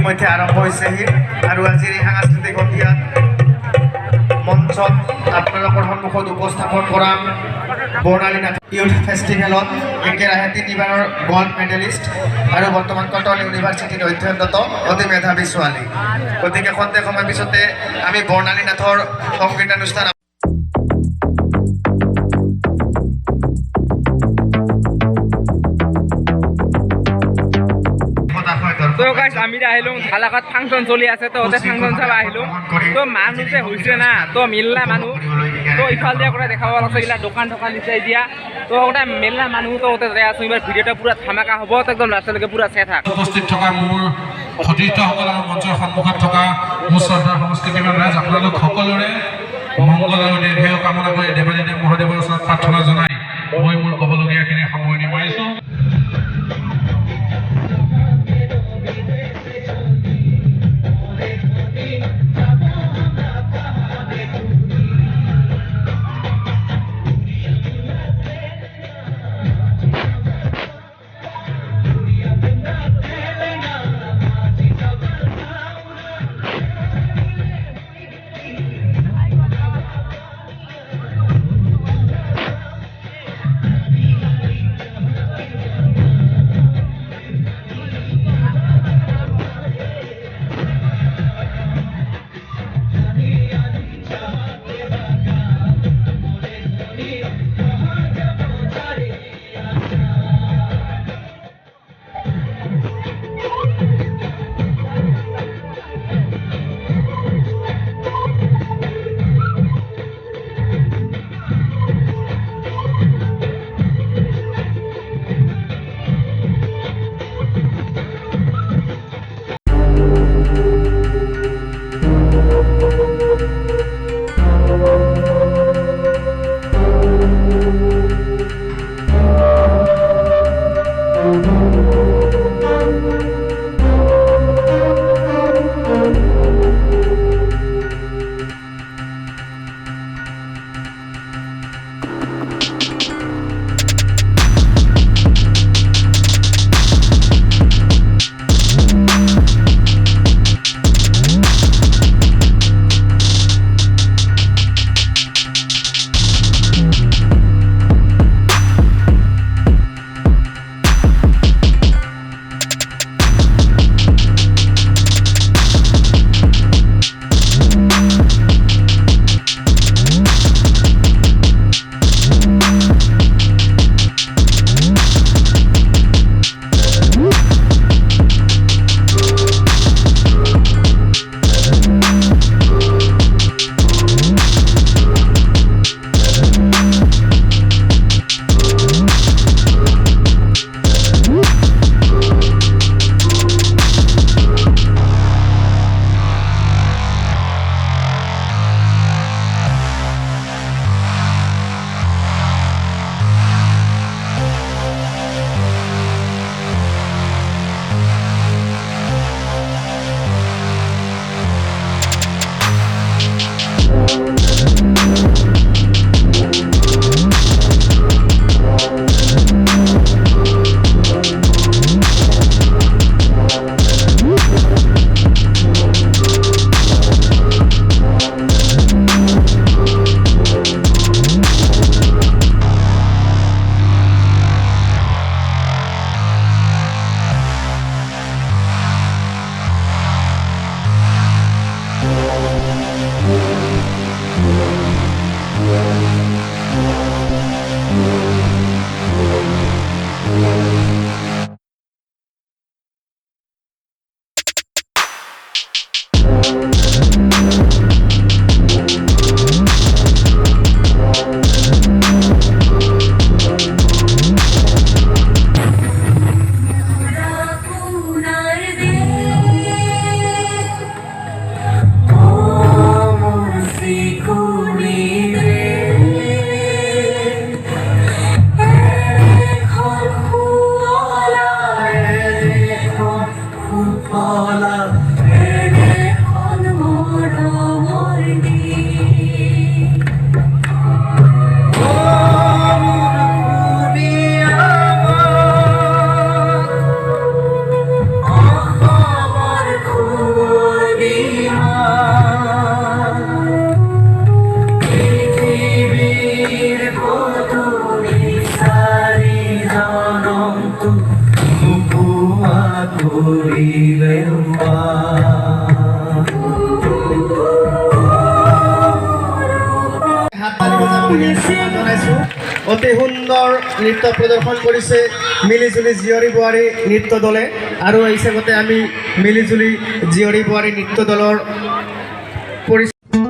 ইতিমধ্যে আৰম্ভ হৈছেহি আৰু আজিৰ এই সাংস্কৃতিক সন্ধিয়াত মঞ্চত আপোনালোকৰ সন্মুখত উপস্থাপন কৰা বৰ্ণালী নাথ ইউথ ফেষ্টিভেলত একেৰাহে 3বাৰৰ গ'ল্ড মেডেলিষ্ট আৰু বৰ্তমান কটন ইউনিভাৰ্চিটিত অধ্যয়নৰত অতি মেধাৱী ছোৱালী। গতিকে খন্তেক সময় পিছতে আমি বৰ্ণালী নাথৰ সংগীতানুষ্ঠান তো গাইস আমি আহিলো ঢালাকাত ফাংশন চলি আছে তো ওতে ফাংশন চাব আহিলো তো মানুহ যে হৈছে না তো মিলনা মানুহ তো ইফাল দিয়া করে দেখাব আছে ইলা দোকান দিছে দিয়া তো ওটা মিলনা মানুহ তো ওতে যাই আছে এবাৰ ভিডিওটা পুৰা ধামাকা হ'ব তো একদম লাষ্টলৈকে পুৰা চাই থাক। উপস্থিত থকা মোৰ সতীৰ্থসকল আৰু মঞ্চৰ সন্মুখত থকা মোৰ শ্ৰদ্ধাৰ সংস্কৃতিবান ৰাইজ আপোনালোক সকলোৰে মংগল আৰু দীৰ্ঘায়ু কামনা কৰি দেৱানীদেৱ মহাদেৱৰ ওচৰত প্ৰাৰ্থনা জনাই মই মোৰ ক'বলগীয়াখিনি সামৰণি মাৰিছোঁ। অতি সুন্দৰ নৃত্য প্ৰদৰ্শন কৰিছে মিলিজুলি জীয়ৰী বোৱাৰী নৃত্য দলে আৰু এই হিচাপতে আমি মিলিজুলি জীয়ৰী বোৱাৰী নৃত্য দলৰ পৰিচয়